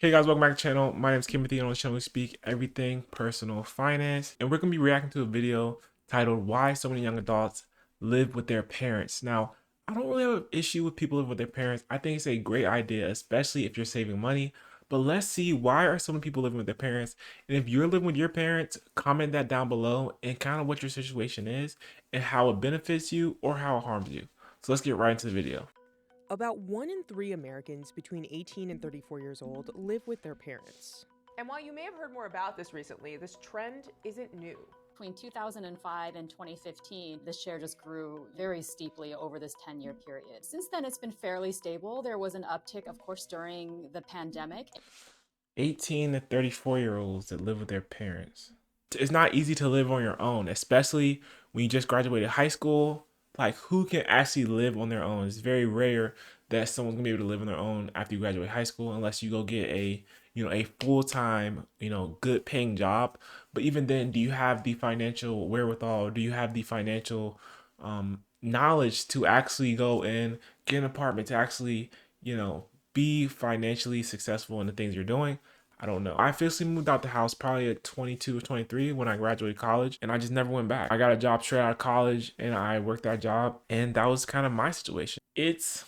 Hey guys, welcome back to the channel. My name is Timothy, and on the channel we speak everything personal finance. And we're going to be reacting to a video titled Why So Many Young Adults Live with Their Parents. Now, I don't really have an issue with people living with their parents. I think it's a great idea, especially if you're saving money. But let's see, why are so many people living with their parents? And if you're living with your parents, comment that down below and kind of what your situation is and how it benefits you or how it harms you. So let's get right into the video. About 1 in 3 Americans between 18 and 34 years old live with their parents. And while you may have heard more about this recently, this trend isn't new. Between 2005 and 2015, the share just grew very steeply over this 10-year period. Since then, it's been fairly stable. There was an uptick, of course, during the pandemic. 18 to 34-year-olds that live with their parents. It's not easy to live on your own, especially when you just graduated high school. Like, who can actually live on their own? It's very rare that someone's gonna be able to live on their own after you graduate high school, unless you go get a full-time, good paying job. But even then, do you have the financial wherewithal? Do you have the financial knowledge to actually go and get an apartment, to actually, be financially successful in the things you're doing? I don't know. I officially moved out the house probably at 22 or 23 when I graduated college, and I just never went back. I got a job straight out of college and I worked that job, and that was kind of my situation. It's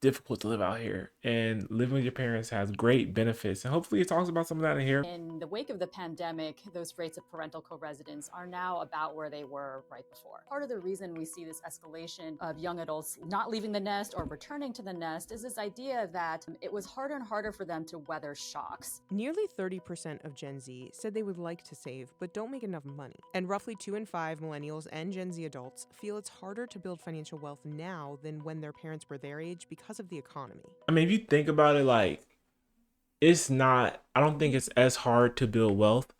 difficult to live out here, and living with your parents has great benefits, and hopefully it talks about some of that in here. In the wake of the pandemic, those rates of parental co-residence are now about where they were right before. Part of the reason we see this escalation of young adults not leaving the nest or returning to the nest is this idea that it was harder and harder for them to weather shocks. Nearly 30% of Gen Z said they would like to save but don't make enough money. And roughly 2 in 5 millennials and Gen Z adults feel it's harder to build financial wealth now than when their parents were their age because of the economy. I mean, if you think about it, like, I don't think it's as hard to build wealth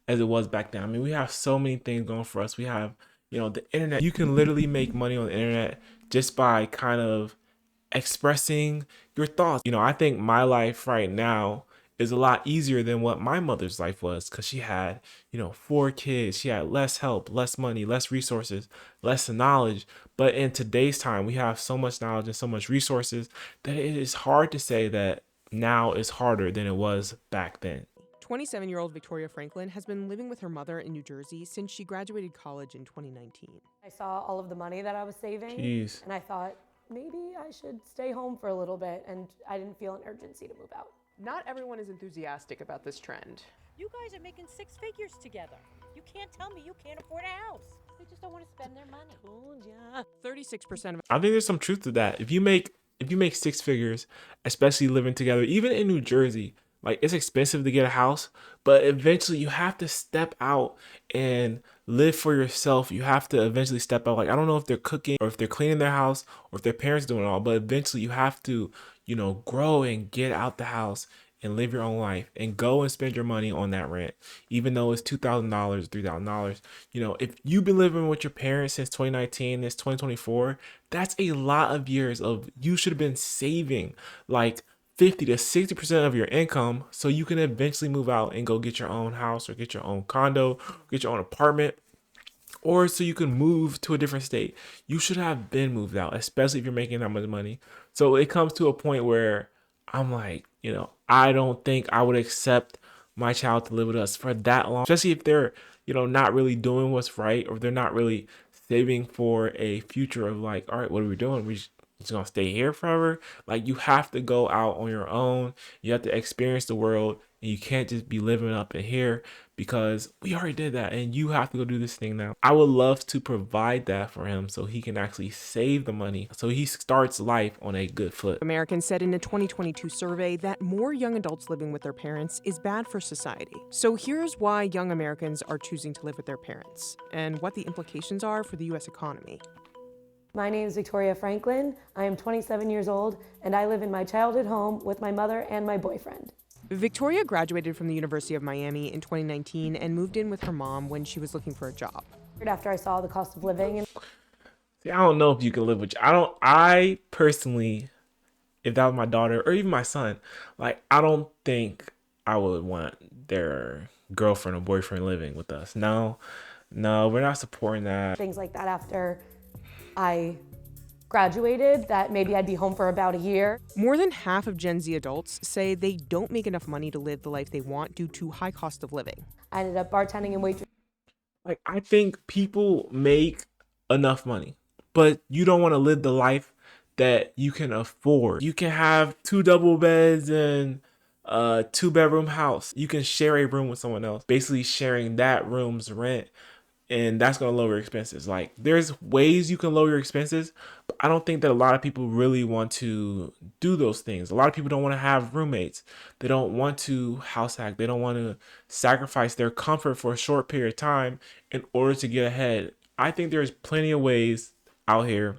as it was back then. I mean, we have so many things going for us. We have, the internet. You can literally make money on the internet just by kind of expressing your thoughts. I think my life right now is a lot easier than what my mother's life was, because she had, 4 kids. She had less help, less money, less resources, less knowledge. But in today's time, we have so much knowledge and so much resources that it is hard to say that now is harder than it was back then. 27-year-old Victoria Franklin has been living with her mother in New Jersey since she graduated college in 2019. I saw all of the money that I was saving, Jeez. and I thought maybe I should stay home for a little bit, and I didn't feel an urgency to move out. Not everyone is enthusiastic about this trend. You guys are making 6 figures together. You can't tell me you can't afford a house. They just don't want to spend their money. Told ya. 36% of I think there's some truth to that. If you make 6 figures, especially living together, even in New Jersey, like, it's expensive to get a house, but eventually you have to step out and live for yourself. You have to eventually step out. Like, I don't know if they're cooking or if they're cleaning their house or if their parents doing it all, but eventually you have to, grow and get out the house and live your own life and go and spend your money on that rent, even though it's $2,000, $3,000. If you've been living with your parents since 2019, it's 2024, that's a lot of years of, you should have been saving like 50 to 60% of your income so you can eventually move out and go get your own house or get your own condo, get your own apartment, or so you can move to a different state. You should have been moved out, especially if you're making that much money. So it comes to a point where I'm like, I don't think I would accept my child to live with us for that long, especially if they're, not really doing what's right, or they're not really saving for a future of, like, all right, what are we doing? We just gonna stay here forever? Like, you have to go out on your own. You have to experience the world, and you can't just be living up in here, because we already did that, and you have to go do this thing now. I would love to provide that for him so he can actually save the money, so he starts life on a good foot. Americans said in a 2022 survey that more young adults living with their parents is bad for society. So here's why young Americans are choosing to live with their parents, and what the implications are for the U.S. economy. My name is Victoria Franklin. I am 27 years old, and I live in my childhood home with my mother and my boyfriend. Victoria graduated from the University of Miami in 2019 and moved in with her mom when she was looking for a job. After I saw the cost of living, and See, I don't know if you can live with, I personally, if that was my daughter or even my son, like, I don't think I would want their girlfriend or boyfriend living with us. No, we're not supporting that. things like that, after I graduated that maybe I'd be home for about a year. More than half of Gen Z adults say they don't make enough money to live the life they want due to high cost of living. I ended up bartending and waitressing. Like, I think people make enough money, but you don't want to live the life that you can afford. You can have two double beds and a 2 bedroom house. You can share a room with someone else, basically sharing that room's rent, and that's going to lower your expenses. Like, there's ways you can lower your expenses, but I don't think that a lot of people really want to do those things. A lot of people don't want to have roommates. They don't want to house hack. They don't want to sacrifice their comfort for a short period of time in order to get ahead. I think there's plenty of ways out here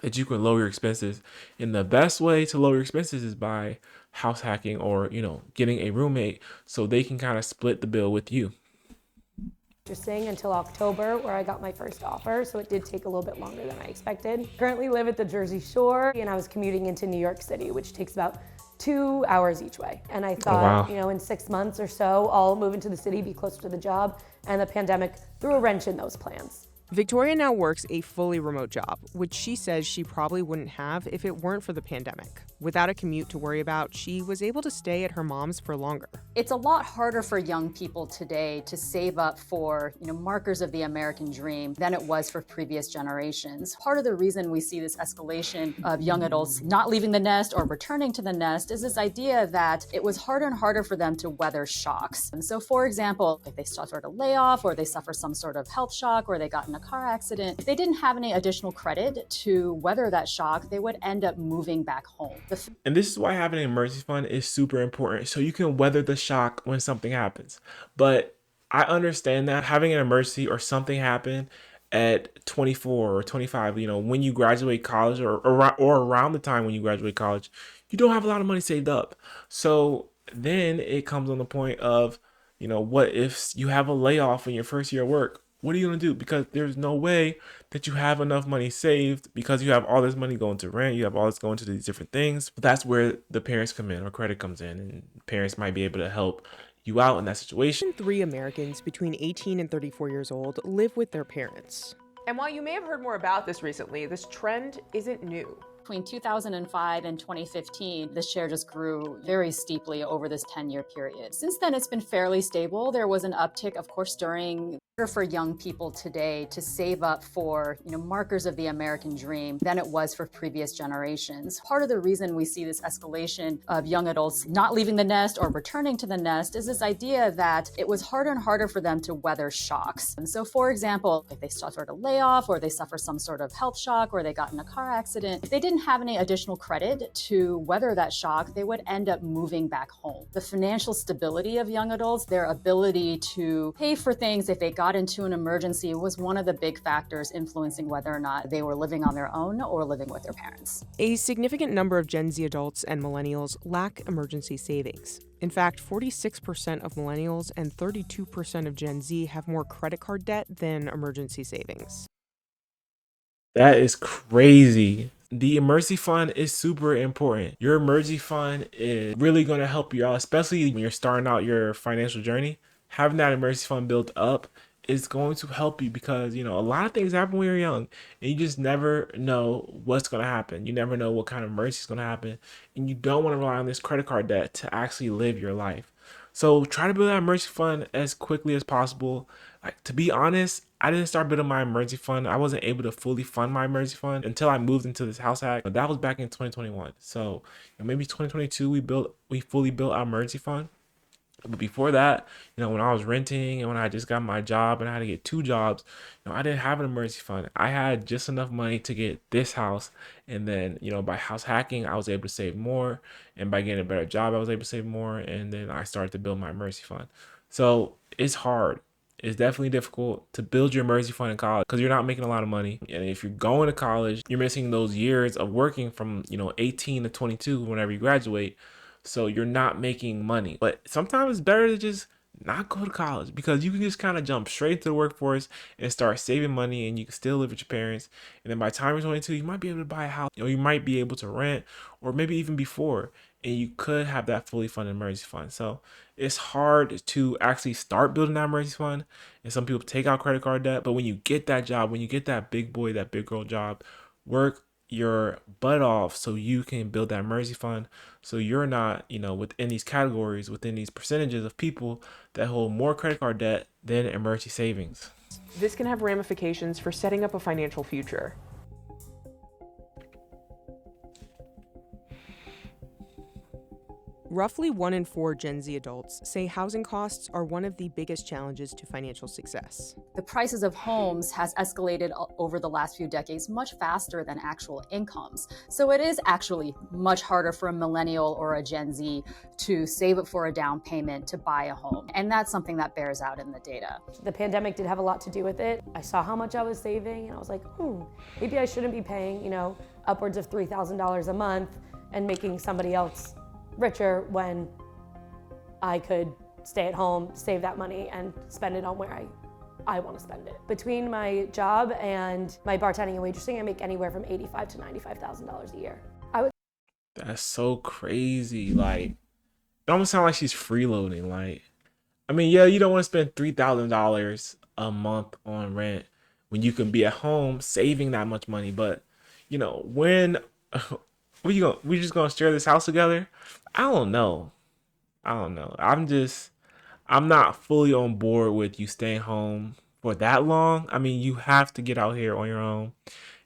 that you can lower your expenses. And the best way to lower your expenses is by house hacking, or, getting a roommate so they can kind of split the bill with you. Until October, where I got my first offer, so it did take a little bit longer than I expected. Currently live at the Jersey Shore, and I was commuting into New York City, which takes about 2 hours each way. And I thought, wow. in 6 months or so, I'll move into the city, be closer to the job, and the pandemic threw a wrench in those plans. Victoria now works a fully remote job, which she says she probably wouldn't have if it weren't for the pandemic. Without a commute to worry about, she was able to stay at her mom's for longer. It's a lot harder for young people today to save up for, markers of the American dream than it was for previous generations. Part of the reason we see this escalation of young adults not leaving the nest or returning to the nest is this idea that it was harder and harder for them to weather shocks. And so, for example, if they suffered a layoff, or they suffered some sort of health shock, or they got in a car accident, if they didn't have any additional credit to weather that shock, they would end up moving back home. And this is why having an emergency fund is super important, so you can weather the shock when something happens. But I understand that having an emergency or something happen at 24 or 25, when you graduate college, or around the time when you graduate college, you don't have a lot of money saved up. So then it comes on the point of, what if you have a layoff in your first year of work? What are you going to do? Because there's no way that you have enough money saved, because you have all this money going to rent, you have all this going to these different things. But that's where the parents come in, or credit comes in, and parents might be able to help you out in that situation. 3 Americans between 18 and 34 years old live with their parents. And while you may have heard more about this recently, this trend isn't new. Between 2005 and 2015, the share just grew very steeply over this 10-year period. Since then, it's been fairly stable. There was an uptick, of course, during for young people today to save up for, markers of the American dream than it was for previous generations. Part of the reason we see this escalation of young adults not leaving the nest or returning to the nest is this idea that it was harder and harder for them to weather shocks. And so, for example, if they suffered a layoff, or they suffered some sort of health shock, or they got in a car accident, if they didn't have any additional credit to weather that shock, they would end up moving back home. The financial stability of young adults, their ability to pay for things if they got into an emergency, was one of the big factors influencing whether or not they were living on their own or living with their parents. A significant number of Gen Z adults and millennials lack emergency savings. In fact, 46% of millennials and 32% of Gen Z have more credit card debt than emergency savings. That is crazy. The emergency fund is super important. Your emergency fund is really going to help you out, especially when you're starting out your financial journey. Having that emergency fund built up is going to help you, because, a lot of things happen when you're young, and you just never know what's going to happen. You never know what kind of emergency is going to happen, and you don't want to rely on this credit card debt to actually live your life. So try to build that emergency fund as quickly as possible. Like, to be honest, I didn't start building my emergency fund. I wasn't able to fully fund my emergency fund until I moved into this house hack. But that was back in 2021. So maybe 2022 we fully built our emergency fund. But before that, when I was renting and when I just got my job and I had to get 2 jobs, I didn't have an emergency fund. I had just enough money to get this house. And then, by house hacking, I was able to save more. And by getting a better job, I was able to save more. And then I started to build my emergency fund. So it's hard. It's definitely difficult to build your emergency fund in college, because you're not making a lot of money. And if you're going to college, you're missing those years of working from, 18 to 22 whenever you graduate. So you're not making money. But sometimes it's better to just not go to college, because you can just kind of jump straight into the workforce and start saving money, and you can still live with your parents. And then by the time you're 22, you might be able to buy a house, you might be able to rent, or maybe even before, and you could have that fully funded emergency fund. So it's hard to actually start building that emergency fund. And some people take out credit card debt, but when you get that job, when you get that big boy, that big girl job, work your butt off so you can build that emergency fund, so you're not, within these categories, within these percentages of people that hold more credit card debt than emergency savings. This can have ramifications for setting up a financial future. Roughly 1 in 4 Gen Z adults say housing costs are one of the biggest challenges to financial success. The prices of homes has escalated over the last few decades much faster than actual incomes. So it is actually much harder for a millennial or a Gen Z to save up for a down payment to buy a home. And that's something that bears out in the data. The pandemic did have a lot to do with it. I saw how much I was saving and I was like, maybe I shouldn't be paying, upwards of $3,000 a month and making somebody else richer when I could stay at home, save that money, and spend it on where I want to spend it. Between my job and my bartending and waitressing, I make anywhere from $85,000 to $95,000 a year. That's so crazy. Like, it almost sounds like she's freeloading. Like, I mean, yeah, you don't want to spend $3,000 a month on rent when you can be at home saving that much money. But, when we just gonna share this house together? I don't know. I'm not fully on board with you staying home for that long. I mean, you have to get out here on your own.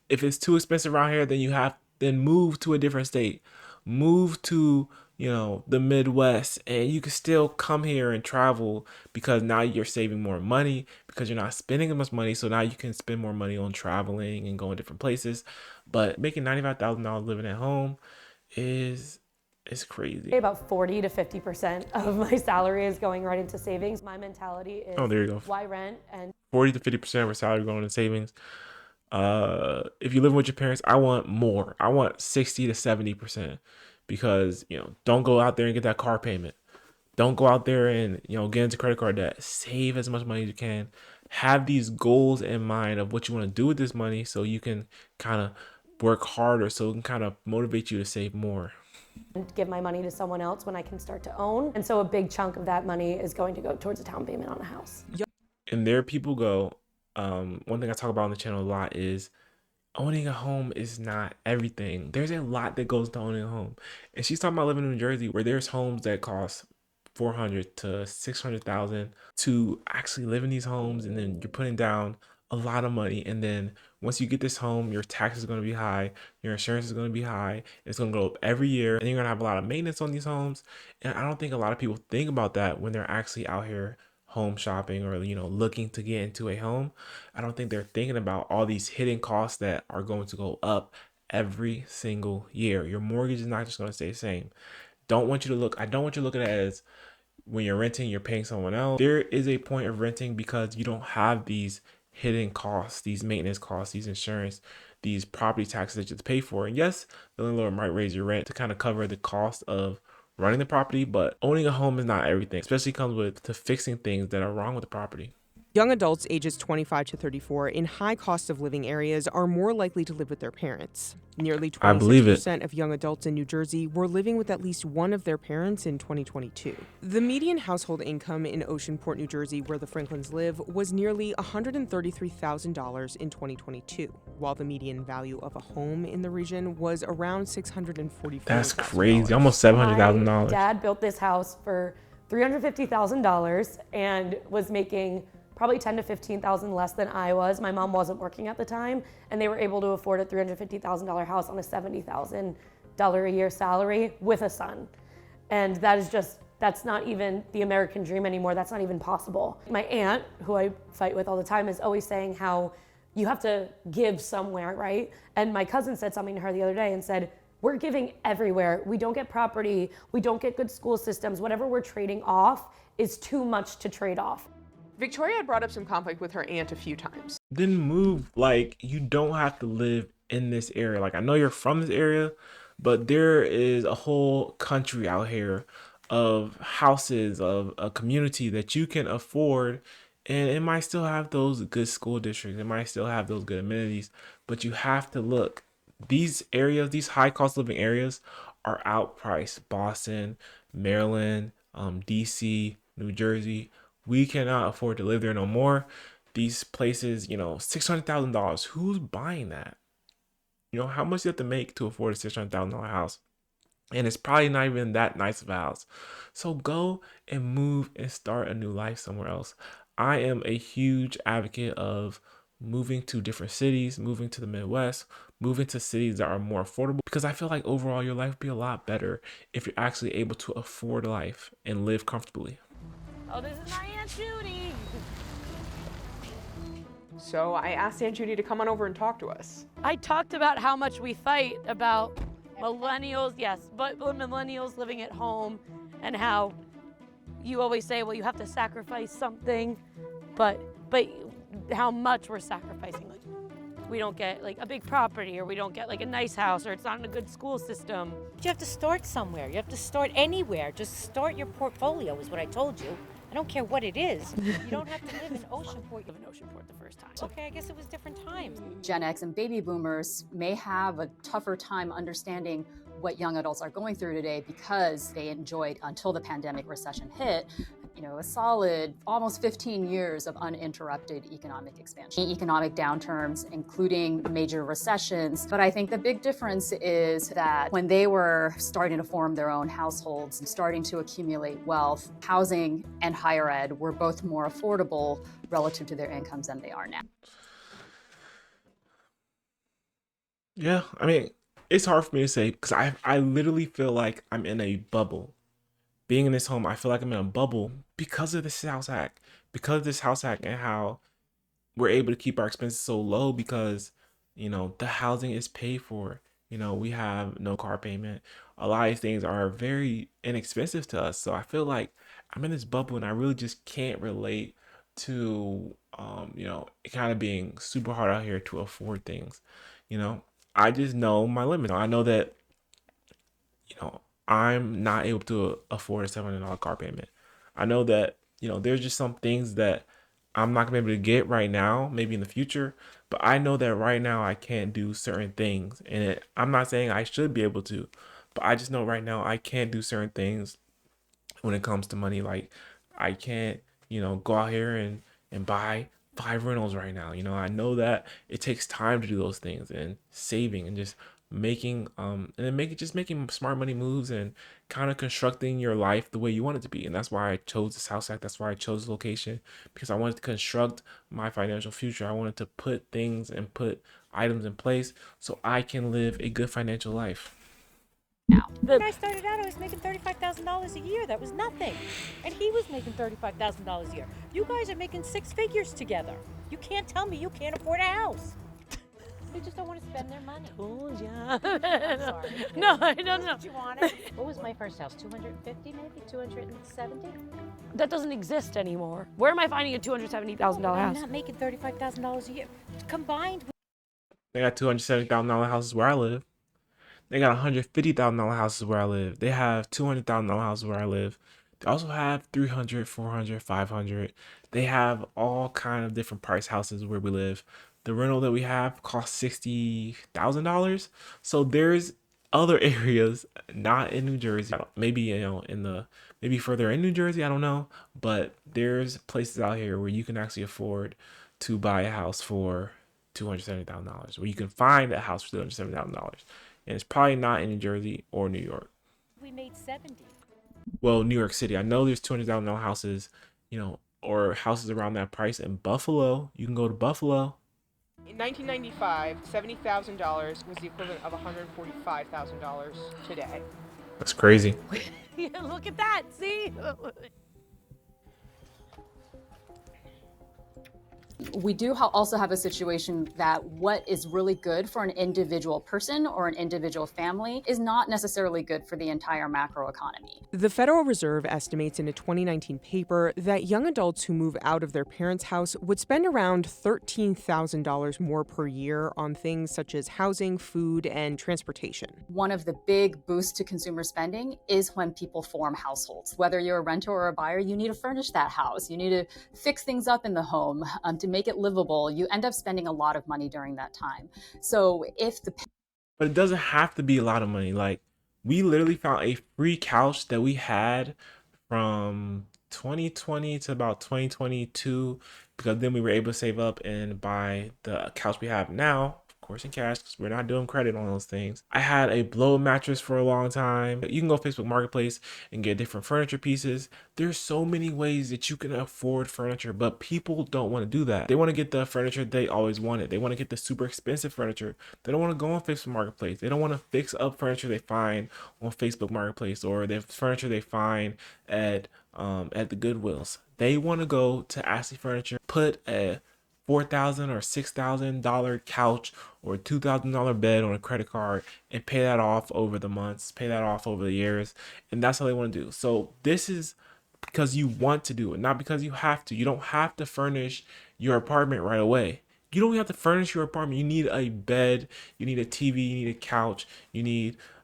If it's too expensive around here, then move to a different state. Move to, the Midwest, and you can still come here and travel because now you're saving more money because you're not spending as much money. So now you can spend more money on traveling and going different places. But making $95,000 living at home is crazy. About 40 to 50% of my salary is going right into savings. My mentality is, Oh, there you go. Why rent? And 40 to 50% of our salary going into savings. If you live with your parents, I want more. I want 60 to 70% because, don't go out there and get that car payment. Don't go out there and, get into credit card debt. Save as much money as you can. Have these goals in mind of what you want to do with this money so you can kind of work harder, so it can kind of motivate you to save more. Give my money to someone else when I can start to own. And so a big chunk of that money is going to go towards a down payment on a house. And there people go. One thing I talk about on the channel a lot is owning a home is not everything. There's a lot that goes to owning a home. And she's talking about living in New Jersey where there's homes that cost 400 to 600,000 to actually live in these homes, and then you're putting down a lot of money, and then once you get this home, your taxes are going to be high, your insurance is going to be high, it's going to go up every year, and you're going to have a lot of maintenance on these homes. And I don't think a lot of people think about that when they're actually out here home shopping or looking to get into a home. I don't think they're thinking about all these hidden costs that are going to go up every single year. Your mortgage is not just going to stay the same. I don't want you to look at it as when you're renting, you're paying someone else. There is a point of renting because you don't have these hidden costs, these maintenance costs, these insurance, these property taxes that you have to pay for. And yes, the landlord might raise your rent to kind of cover the cost of running the property, but owning a home is not everything, especially comes with to fixing things that are wrong with the property. Young adults ages 25 to 34 in high cost of living areas are more likely to live with their parents. Nearly I believe it. 26% of young adults in New Jersey were living with at least one of their parents in 2022. The median household income in Oceanport, New Jersey, where the Franklins live, was nearly $133,000 in 2022, while the median value of a home in the region was around $644,000. That's crazy. Almost $700,000. My dad built this house for $350,000 and was making probably $10,000 to $15,000 less than I was. My mom wasn't working at the time, and they were able to afford a $350,000 house on a $70,000 a year salary with a son. And that's not even the American dream anymore. That's not even possible. My aunt, who I fight with all the time, is always saying how you have to give somewhere, right? And my cousin said something to her the other day and said, we're giving everywhere. We don't get property. We don't get good school systems. Whatever we're trading off is too much to trade off. Victoria had brought up some conflict with her aunt a few times. Then move. Like, you don't have to live in this area. Like, I know you're from this area, but there is a whole country out here of houses, of a community that you can afford, and it might still have those good school districts. It might still have those good amenities, but you have to look. These areas, these high cost living areas are outpriced. Boston, Maryland, DC, New Jersey. We cannot afford to live there no more. These places, $600,000. Who's buying that? You know, how much do you have to make to afford a $600,000 house? And it's probably not even that nice of a house. So go and move and start a new life somewhere else. I am a huge advocate of moving to different cities, moving to the Midwest, moving to cities that are more affordable, because I feel like overall your life would be a lot better if you're actually able to afford life and live comfortably. Oh, this is my Aunt Judy. So I asked Aunt Judy to come on over and talk to us. I talked about how much we fight about millennials, yes, but millennials living at home, and how you always say, well, you have to sacrifice something, but how much we're sacrificing. Like, we don't get like a big property, or we don't get like a nice house, or it's not in a good school system. You have to start somewhere. You have to start anywhere. Just start your portfolio is what I told you. I don't care what it is. You don't have to live in Oceanport. Live in Oceanport the first time. Okay, I guess it was different times. Gen X and baby boomers may have a tougher time understanding what young adults are going through today because they enjoyed, until the pandemic recession hit, a solid almost 15 years of uninterrupted economic expansion. Economic downturns, including major recessions. But I think the big difference is that when they were starting to form their own households and starting to accumulate wealth, housing and higher ed were both more affordable relative to their incomes than they are now. Yeah, I mean, it's hard for me to say because I literally feel like I'm in a bubble. Being in this home, I feel like I'm in a bubble because of this house hack. Because of this house hack and how we're able to keep our expenses so low because, the housing is paid for. We have no car payment. A lot of things are very inexpensive to us. So I feel like I'm in this bubble and I really just can't relate to, it kind of being super hard out here to afford things. You know, I just know my limit. I know that, you know, I'm not able to afford a $700 car payment. I know that, there's just some things that I'm not gonna be able to get right now, maybe in the future, but I know that right now I can't do certain things. And I'm not saying I should be able to, but I just know right now I can't do certain things when it comes to money. Like I can't, go out here and buy 5 rentals right now. I know that it takes time to do those things and saving and just making and then making smart money moves and kind of constructing your life the way you want it to be. And that's why I chose this house hack. That's why I chose the location, because I wanted to construct my financial future. I wanted to put things and put items in place so I can live a good financial life. Now, When I started out, I was making $35,000 a year. That was nothing. And he was making $35,000 a year. You guys are making six figures together. You can't tell me you can't afford a house. They just don't want to spend their money. Told ya. I'm sorry. No, I don't know. Did you want it? What was my first house? 250 maybe? 270? That doesn't exist anymore. Where am I finding a $270,000 I'm house? not making $35,000 a year. Combined with They got $270,000 houses where I live. They got $150,000 houses where I live. They have $200,000 houses where I live. They also have 300, 400, 500. They have all kind of different price houses where we live. The rental that we have costs $60,000. So there's other areas not in New Jersey. Maybe maybe further in New Jersey, I don't know, but there's places out here where you can actually afford to buy a house for $270,000, where you can find a house for $270,000. And it's probably not in New Jersey or New York. we made 70. Well, New York City. I know there's $200,000 houses, or houses around that price in Buffalo. You can go to Buffalo. In 1995, $70,000 was the equivalent of $145,000 today. That's crazy. Yeah, look at that. See? we do also have a situation that what is really good for an individual person or an individual family is not necessarily good for the entire macroeconomy. The Federal Reserve estimates in a 2019 paper that young adults who move out of their parents' house would spend around $13,000 more per year on things such as housing, food, and transportation. One of the big boosts to consumer spending is when people form households. Whether you're a renter or a buyer, you need to furnish that house. You need to fix things up in the home to make it livable. You end up spending a lot of money during that time. So But it doesn't have to be a lot of money. Like, we literally found a free couch that we had from 2020 to about 2022, because then we were able to save up and buy the couch we have now. Of course in cash, because we're not doing credit on those things. I had a blow mattress for a long time. You can go Facebook Marketplace and get different furniture pieces. There's so many ways that you can afford furniture, but people don't want to do that. They want to get the furniture they always wanted. They want to get the super expensive furniture. They don't want to go on Facebook Marketplace. They don't want to fix up furniture they find on Facebook Marketplace or the furniture they find at the Goodwills. They want to go to Ashley Furniture, put a $4,000 or $6,000 couch or $2,000 bed on a credit card and pay that off over the months, pay that off over the years, and that's how they want to do. So this is because you want to do it, not because you have to. You don't have to furnish your apartment right away. You don't have to furnish your apartment. You need a bed, you need a TV, you need a couch, you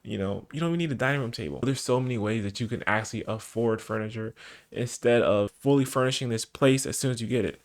don't even need a dining room table. There's so many ways that you can actually afford furniture instead of fully furnishing this place as soon as you get it.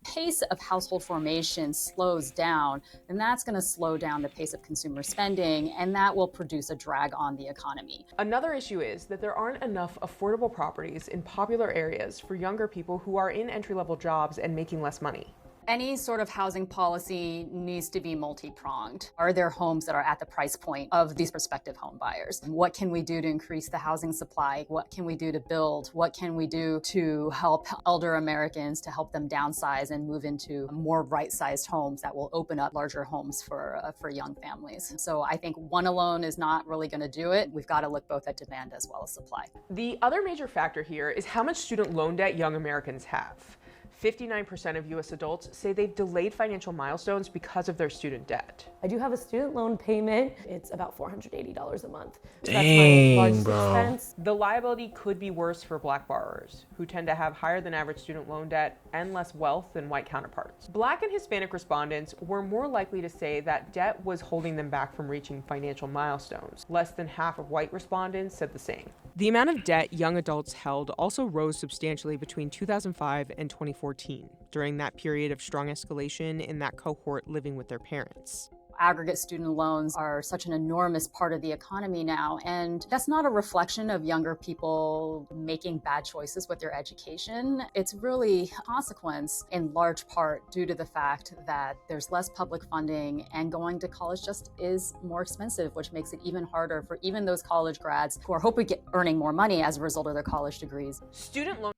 Pace of household formation slows down, then that's going to slow down the pace of consumer spending, and that will produce a drag on the economy. Another issue is that there aren't enough affordable properties in popular areas for younger people who are in entry-level jobs and making less money. Any sort of housing policy needs to be multi-pronged. Are there homes that are at the price point of these prospective home buyers? What can we do to increase the housing supply? What can we do to build? What can we do to help elder Americans, to help them downsize and move into more right-sized homes that will open up larger homes for young families? So I think one alone is not really going to do it. We've got to look both at demand as well as supply. The other major factor here is how much student loan debt young Americans have. 59% of US adults say they've delayed financial milestones because of their student debt. I do have a student loan payment. It's about $480 a month. Dang, That's my largest bro. expense. The liability could be worse for Black borrowers, who tend to have higher than average student loan debt and less wealth than white counterparts. Black and Hispanic respondents were more likely to say that debt was holding them back from reaching financial milestones. Less than half of white respondents said the same. The amount of debt young adults held also rose substantially between 2005 and 2014, during that period of strong escalation in that cohort living with their parents. Aggregate student loans are such an enormous part of the economy now, and that's not a reflection of younger people making bad choices with their education. It's really a consequence in large part due to the fact that there's less public funding and going to college just is more expensive, which makes it even harder for even those college grads who are hoping to get earning more money as a result of their college degrees. Student loan.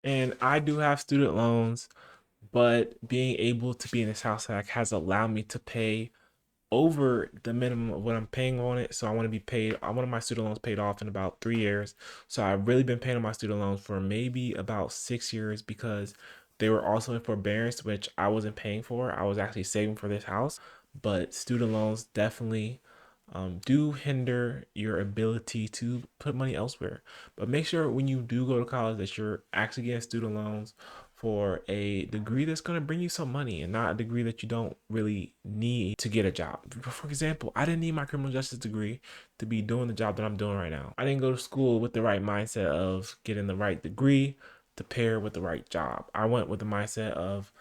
And I do have student loans, but being able to be in this house hack has allowed me to pay over the minimum of what I'm paying on it. So I want to be paid. I want my student loans paid off in about 3 years. So I've really been paying on my student loans for maybe about 6 years because they were also in forbearance, which I wasn't paying for. I was actually saving for this house. But student loans definitely do hinder your ability to put money elsewhere. But make sure when you do go to college that you're actually getting student loans for a degree that's going to bring you some money and not a degree that you don't really need to get a job. For example, I didn't need my criminal justice degree to be doing the job that I'm doing right now. I didn't go to school with the right mindset of getting the right degree to pair with the right job. I went with the mindset of,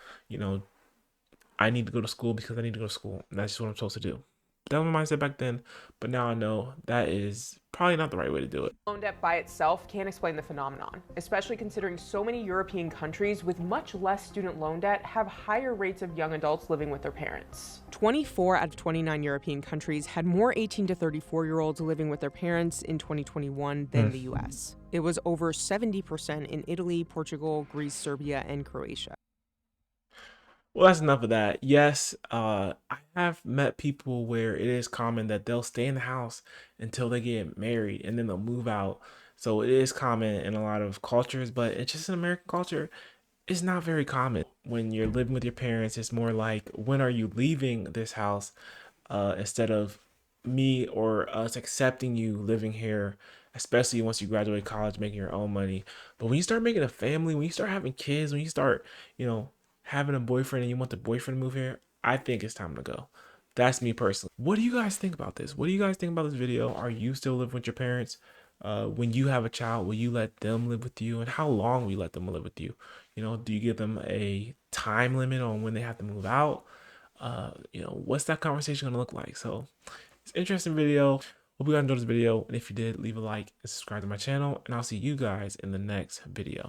I need to go to school because I need to go to school. And that's just what I'm supposed to do. That was my mindset back then, but now I know that is probably not the right way to do it. Loan debt by itself can't explain the phenomenon, especially considering so many European countries with much less student loan debt have higher rates of young adults living with their parents. 24 out of 29 European countries had more 18 to 34-year-olds living with their parents in 2021 than the US. It was over 70% in Italy, Portugal, Greece, Serbia, and Croatia. Well, that's enough of that. Yes, I have met people where it is common that they'll stay in the house until they get married and then they'll move out. So it is common in a lot of cultures, but it's just an American culture. It's not very common. When you're living with your parents, it's more like, when are you leaving this house? Instead of me or us accepting you living here, especially once you graduate college, making your own money. But when you start making a family, when you start having kids, when you start, having a boyfriend and you want the boyfriend to move here, I think it's time to go. That's me personally. What do you guys think about this? What do you guys think about this video? Are you still living with your parents? When you have a child, will you let them live with you? And how long will you let them live with you? Do you give them a time limit on when they have to move out? What's that conversation gonna look like? So it's an interesting video. Hope you guys enjoyed this video. And if you did, leave a like and subscribe to my channel. And I'll see you guys in the next video.